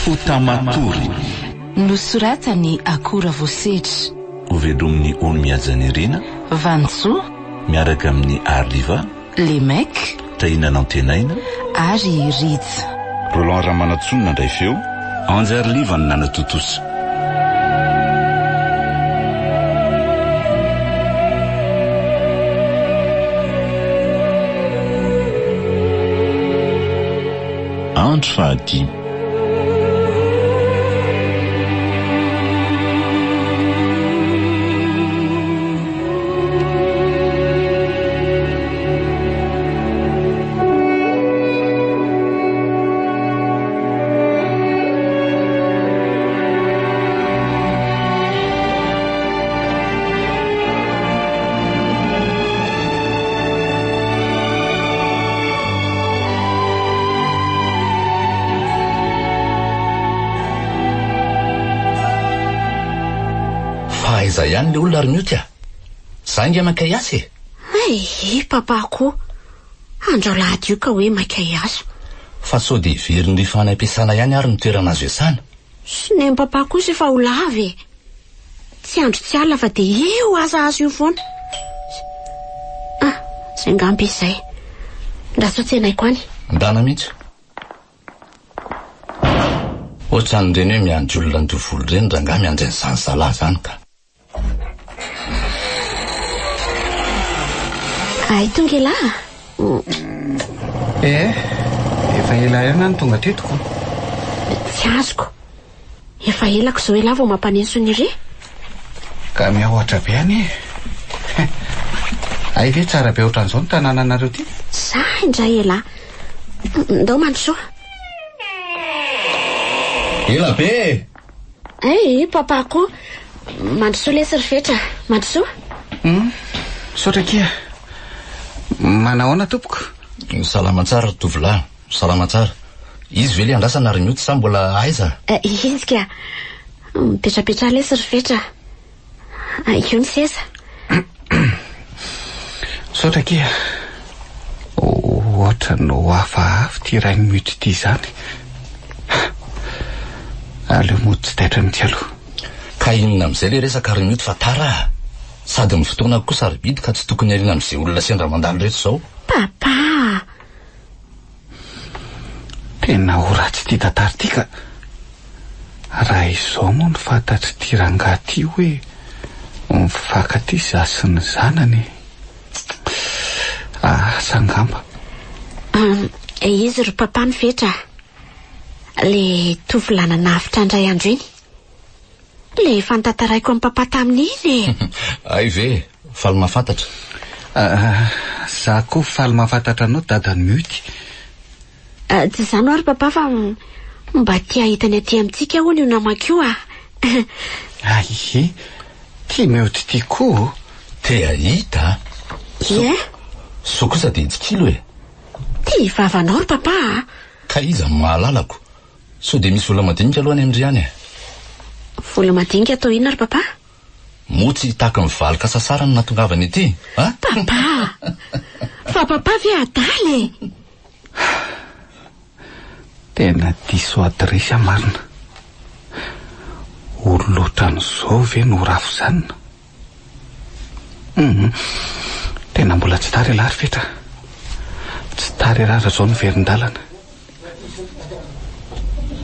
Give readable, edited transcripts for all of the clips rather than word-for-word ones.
fotamatory nosoratany akora voasedry hovelomin'ny olo miajanirina vantsoa miaraka amin'ny Arliva Lemek tahinana antenaina ary Ritsa Roland Ramanatsonina ndray feo Anjary Liva ny nanatotosa Andro fahadimy aiza ihany le olona arymioty zangy makay asa papako andro lahady io ka hoe makay asa fa sao de veriny fanam-piasana ihany ary ny toerana azo iasana sy nem papako sy efa ho lava tsy andro tsy alina fa de eo asa azo io foana zay ngampy izay ndrasotsenaiko any ndana mihitsy ohatran'ireny hoe miandry olona ny tovolo reny ranga miandry ny zanzalahy zany ka ay tonga ela efa ela ihany ny tonga tetiko tsy azoko efa elako zao ela vao mampanenso ny re ka miahoatra be any ay ve tsara be ohatran'izao ny tanàna anareo ty za indray ela ndao mandrosoa ela be papako mandrosoa le sirifetra mandrosoa sotra kia manahoana tompoko salama tsara tovolahy salama tsara izy ve le andrasana ary mioty sa mbola aiza izy ka mipetrapetra le sirifetra io ny seza sotra kia ohatra no hafahavy ty rainy mioty ty zany aleo mody tsy taitra mitsy aloha ka inona am'izay le resaka ary mioty fa tara sady ny fotoana kosa ary bidy ka tsy tokony ariana am'izay olona sendra mandalo rehetra zao papa tena ho ratsy ty tantara ty ka raha izao moa ny fantatry ty rangahy ty hoe mifankaty zasy ny zanany sangamba izy ro papa ny fetra le tovolana navitra andray andro iny le fantantaraiko amin'ny papa tamin'iny ay ve faly mahafantatra za koa faly mahafantatra anao dadany mioty tsy zano ary papa fa mba tia hitany aty amintsika hono io namako io ay ty mioty ty koa te ahita so kosa de itsikilo ty vavanao ry papa ka iza mahalalako so de misy vola madinika alohany amindry any vola madinika atao ina ry papa motsy tahaka mivaliko sasara ny natongavany ity papa fa papa ve adaly tena diso adresa marina oloatran'izao ve no rafo zanina tena mbola tsy tary alary fetra tsy tary rara zao ny verin-dalana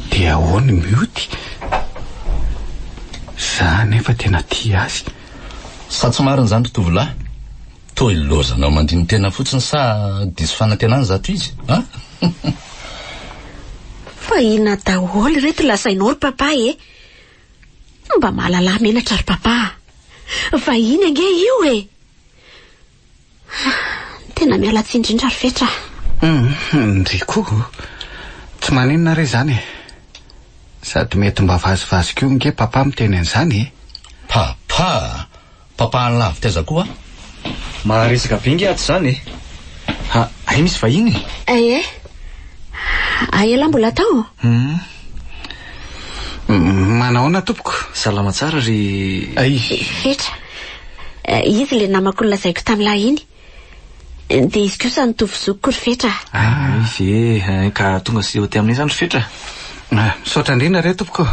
dia ahoany mioty za nefa tena tia azy sa tsy mariny zany tovolahy to ilozanao mandiny tena fotsiny sa diso fanantenany zato izy fa ina daholo reto lasainao ry papa mba mahalala menatra ry papa fa ina nge io tena miala tsy indrindra ry fetra ndry koa tsy maninona re zany sady mety mba vazivazy keo nge papa miteny an'izany papa ny lavitra aiza koa maharesaka be nge aty zany ay misy vahiny ela mbola tao manahoana tompoko salama tsara ry ay fetra izy le namako nolazaiko tamin'lahy iny de izy kosa nitovy zokiko ry fetra izy ka tonga sy eo ty aminay zany ry fetra Misaotra indrindra re tompoko.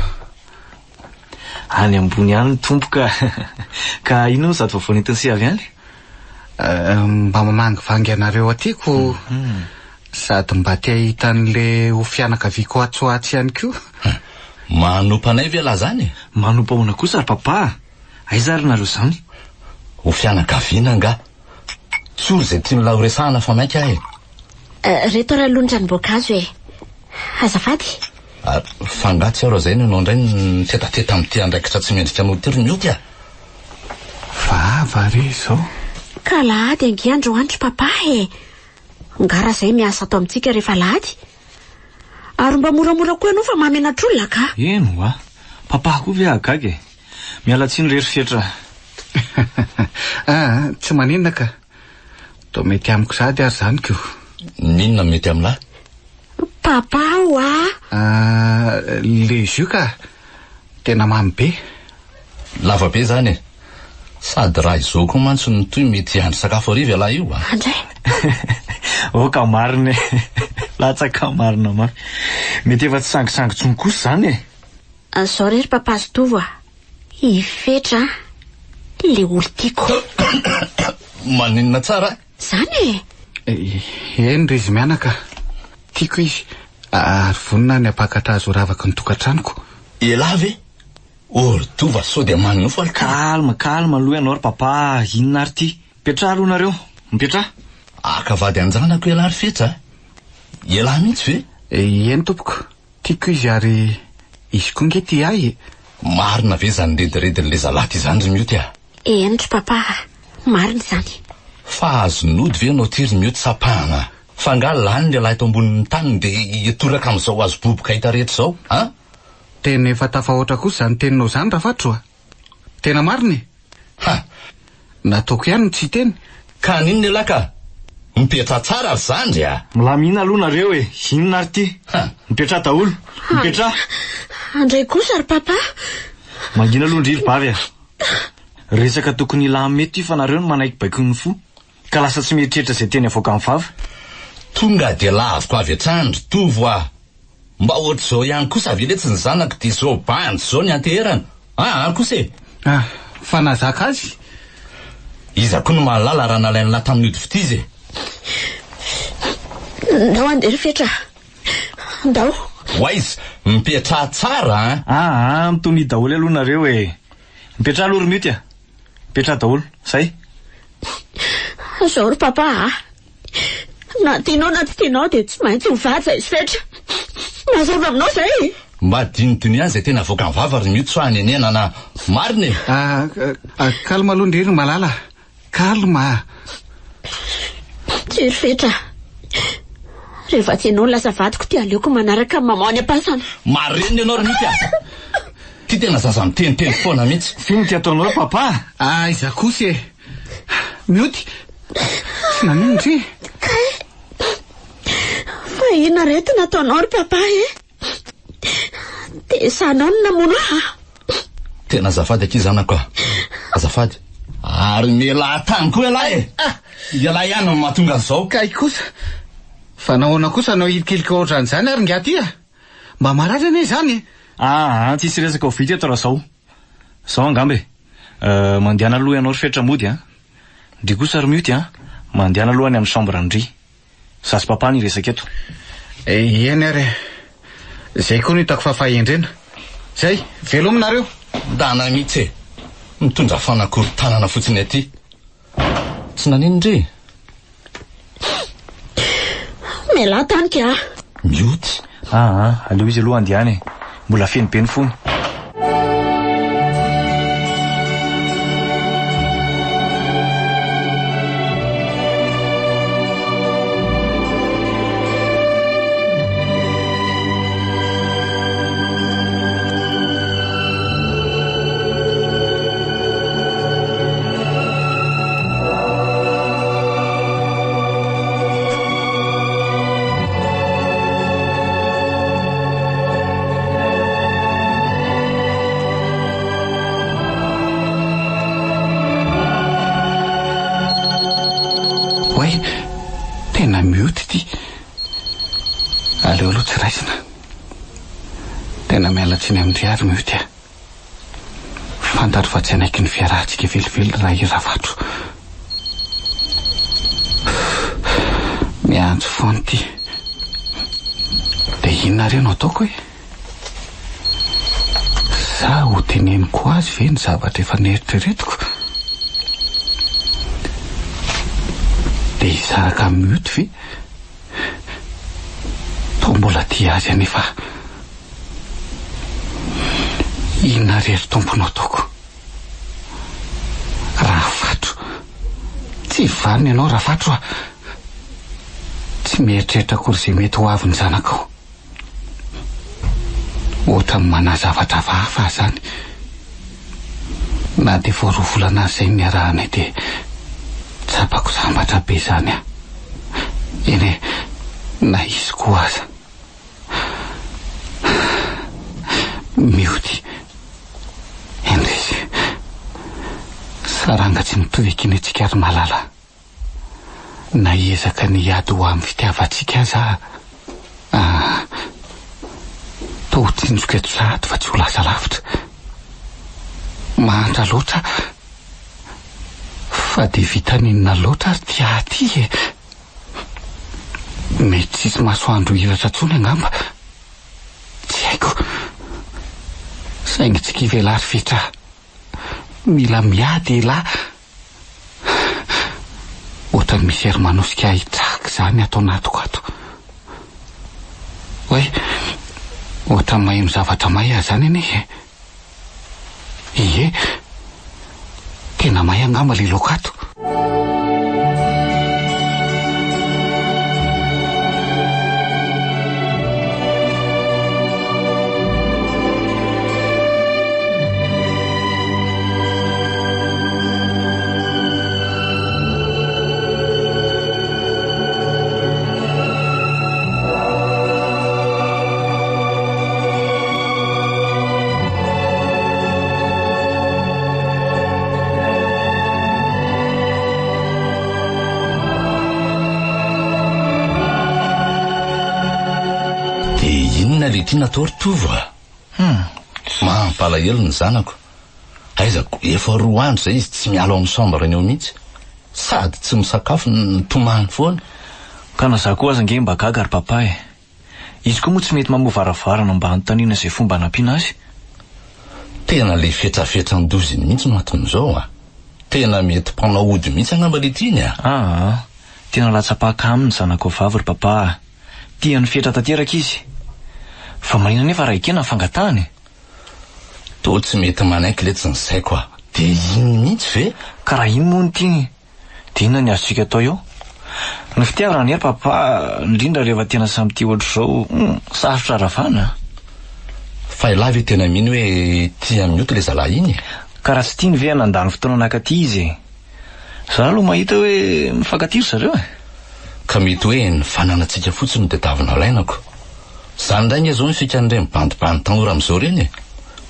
Any ambony any ny tompoka. Ka ino sady vaovao nentiny sy avy any? Mba mamangivangy anareo atyko. Sady mba te hahita an'le ho fianakaviako atsoatsy ihany koa. Manompa anay ve la zany? Manompa ahoana kosa ry papa? Aiza ary nareo zany? Ho fianakaviana nga. Tsory zay tia mila horesahana fa mainka ahy. Reto raha lon-dranom-boankazo e. Azafady. Fangatsy aho raha zay nanao indray ny tetateta amin'ity andraikitra tsy mendrika motery mioty a. Vava re zao. Ka lahady angy andro andro papa e. Ngara zay miasa atao amintsika rehefa lahady. Ary mba moramora koa ianao fa mamenatr'olona ka. Eno a, papa koa ve agaga e. Miala tsiny rery fetra. Tsy maninona ka. Toa mety amiko sady ary zany ko. Ninona mety amin'ahy? Papa o a. Le jus ka tena mamy be. Lava be zany e. Sady raha izao koa mantsy ny toy mety handry sakafo hariva lahy io a. Andray. Ka marina e. Latsaka marina mafy. Mety efa tsy sangisangotsony kosa zany e. Zao rery papa azo tovo a. Ifetra le olo tiako. Maninona tsara? Zany e. Eny re izy mianaka. Tiako izy. Ary vonina ny apakatazo ravaka ny tokantranoko. Ela ve? Oro tova sao dia manofo al Kalma aloha ianao ry papa. Inona ary ty? Mipetraha aloha nareo. Mipetraha. Akavady anjanako ela ary fetra. Ela mihitsy ve? Eny tompoko. Tiako izy ary izy koa nge ty ahy. Marina ve zany rediredin'le zalaty izany ry mioty a? Endry papa. Marina zany. Fa azonody ve anao ty ry mioty sapahana? Fa nga lany le lahy eto ambonin'ny tany dia itoraka amin'izao azo boboka hita rehetra zao, ha? Tena efa tafahoatra kosa zany teninao zany raha fatro a. Tena marina e. Ha! Nataoko ihany ny tsy teny. Ka ninona ela ka? Mipetra tsara ry zandry a. Milamina aloha nareo e. Inona ary ty? Mipetraha daholo. Mipetraha. Andray kosa ry papa. Mangina aloha ndriry bavy a. Resaka tokony ilamety fa nareo no manaiky baiko ny fo. Ka lasa tsy mieritreritra zay teny avoaka amin'ny vava. Tonga dia laviko avy atrandro, tovo a. Mba ohatr'izao ihany kosa viletsy ny zanako dia zao bandy zao ny anteherana. Any kosa e. Fa nazaka azy. Iza koa no mahalala raha nalainy lahy tamin'ny ody fitizy e. Ndao andery fetra. Ndao. Waiz, mipetraha tsara a. Mitony daholo aloha nareo e. Mipetraha aloha ry mioty a. Mipetraha daholo. Zay. Zao ry papa. Na tianao na tsy tianao dia tsy maintsy mivaja izy fetra. Mazava aminao zay. Mba dinidiny ihany zay tena avoaka ny vava ry mioty so hanenena na marina e. Kalma aloha ndrery malala. Kalma. Tsiry fetra. Rehefa tianao lasa vadiko ty aleoko manaraka mamao any am-pasana. Marina ianao ry mioty a. Ty tena zaza miteniteny foana mihitsy. Fino ty ataonao papa. Iza kosa e. Mioty. Tsy nanino ndre. Fa ina reto nataonao ry papa e. Dia sanao no namono ahy. Tena azafady aky zanako a. Azafady. Ary miala tany koa ela e. Iala ihany no mahatonga an'izao. Kay kosa. Fa nahoana kosa anao ilikilika ohatran'izany ary nga ty a. Mba maratra ane zany e. Tsisy resaka ho vity eto raha zao. Zao angambe. Mandehana aloha ianao ry fetra mody a. Ndry kosa ry mioty a. Mandehana aloha any amin'ny chambre ndry. Sasy papa ny resaka eto. Eny ary. Zay koa no hitako fa fahendrena. Zay, velominareo. Dana mihitsy e. Mitondra fanakorontanana fotsiny aty. Tsy nanino ndre? Miala tany ka. Mioty. Aleo izy aloha andehany e. Mbola feno be ny fony. miala tsiny amin'ny riary mioty a. Fantatro fa tsy anaiky ny fiarahantsika velively raha iravatro. Miantso foana ity. De inona reno ataoko hoe? Za ho teneniko azy ve ny zavatra efa neritreretiko? De hisaraka mioty ve? Tao mbola tia azy anefa. Inona rery tompony ataoko? Rafatro. Tsy vaniny ianao Rafatro a. Tsy mieritreritra akory izay mety ho avy ny zanakao. Ohatra ny manazavatra hafahafa zany. Na dia vao 2 volana izay niarahana dia tsapako sambatra be zany a. Eny na izy koa aza. Miody. Endresy. Saranga tsy mitovy ekiny antsika ary malala. Na hiezaka niady ho amin'ny fitiavantsika aza. Tao tsinjoka eto sahady fa tsy ho lasa lavitra. Mahantra loatra. Fa dia vitaninina loatra ary tia aty e. Mety tsisy masoandro hiratra tsony angamba. Tsy haiko. Saingy tsy kivelary fetra. Mila miady ela. Ohatra ny misy hery manosika hitraka zany atao natoko ato. Hoe, ohatra ny maheno zavatra may ahy zany ane e. Ie, tena may angamba le laoka ato. Le tia natao ritovo a. Mampalahelo ny zanako. Aizako efa 2 andro zay izy tsy miala amin'ny chambre-ny eo mihitsy. Sady tsy misakafo ny tomany foana. Ka na za koa aza nge mba gaga ry papa e. Izy koa moa tsy mety mamovaravarana mba hanontaniana izay fomba hanampiana azy. Tena le fetrafetra ny doziny mihitsy no aton'izao a. Tena mety mpanao ody mihitsy angamba le tiany a. Tena latsapaka aminy zanako vavy ry papa. Tia ny fetra tanteraka izy. Fa marina nefa raha ikena fangatahany. To tsy mety manaiky le tsy ny saiko a. De iny mihitsy ve? Ka raha iny moa ny tiany. De inona ny azontsika atao eo? Ny fitiavarany ery papa, indrindra rehefa tena samy tia ohatr'izao, sarotra ravana. Fa ilahy ve tena mino hoe tia mioto le zalahy iny? Ka raha tsy tiany ve nandany fotoana anakaty izy. Za aloha mahita hoe mifankatiro zareo e. Ka mety hoe ny fananantsika fotsiny de tavina lainako. Zany ndray nge zao ny fikan'ireny bandibandy tanora amin'izao reny e.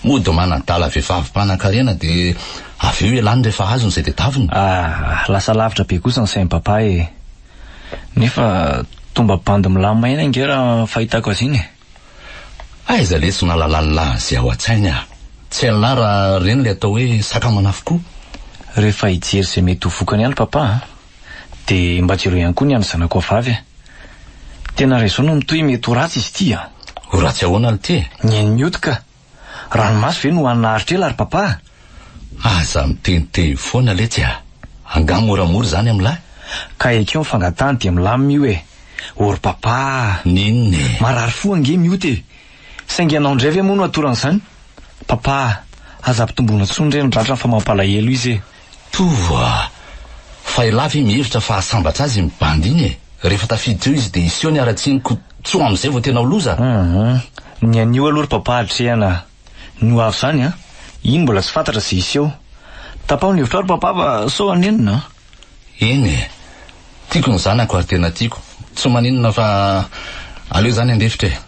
Mody manadala vehivavy mpanan-karena de avy eo elany rehefa azony izay de tavina. Lasa lavitra be kosa ny sain'ny papa e. Nefa tomba bandy milamaina inge raha fahitako azy iny e. Aiza lesy nalalala zay ao an-tsainy a. Tsy alina raha reny le atao hoe sakamanafo koa. Rehefa hijery izay mety ho vokany ihany papa de mba jero ihany koa ny any zanako vavy a. Tena raha no mitohy mety ho ratsy izy ty a. Ho ratsy ahoana ty? Ny miotika. Ranomasy ve no hanahitra ela ry papa? Aza miteniteny foana letsy a. Angamy moramora zany amin'lahy. Ka ekeo mifangatany dia milamy io e. Ory papa. Ninne. Marary fo ange mioty. Saingy anao ndray ve moa no atoran'izany? Papa, aza ampitomboina tsony reny ratra fa mampalahelo izy e. Toa. Fa ilahy mihevitra fa asambatra azy mibandy iny e. Rehefa tafiditra eo izy de iseo ny aratsiniko tsoa amin'izay vao tena ho loza. Ny anio aloha ry papa atrehana. Ny avy zany a. Iny mbola tsy fantatra izay iseo. Tapao ny hevitra ry papa fa sao anenina. Eny e. Tiako ny zanako ary tena tiako. Tsy maninona fa aleo zany andefitra e.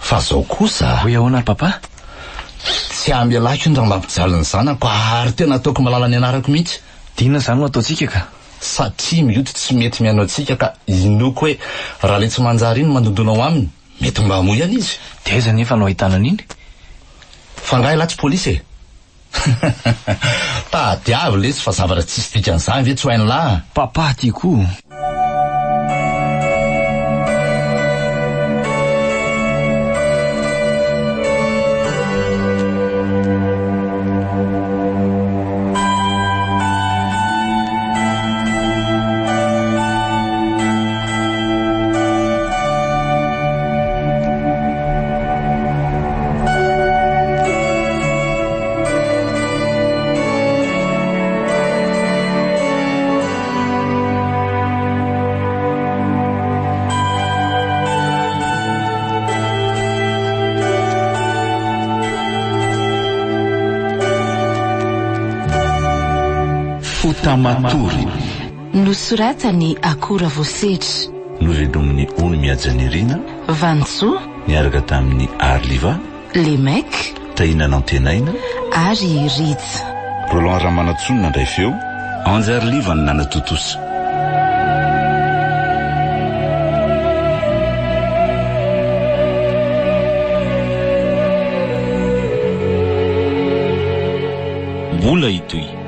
Fa zao kosa. Hoe ahoana ry papa? Tsy ambialako iny raha mampijaly ny zanako ary tena ataoko malala ny anarako mihitsy. Dinona zany no ataotsika ka? Satria mioty tsy mety mianao atsika ka inoko hoe raha le tsy manjary iny mandondonao aminy mety mba hamoy any izy. De aiza nefa no ahitana an'iny? fangahy latsy polisy e. Tadiavy lesy fa zavatra tsisy dikan'izany ve tsy ho hainy lahy. Papa ty koa. Fotamatory nosoratany Akora Vosetra, novelomin'ny Ony Miajanirina, Vantsoa niaraka tamin'ny Arliva, Lemek Tainana Antenaina ary Ritsa. Roland Ramanatsonina ndray feo, Anja Arliva ny nanatotosa. Mbola itoy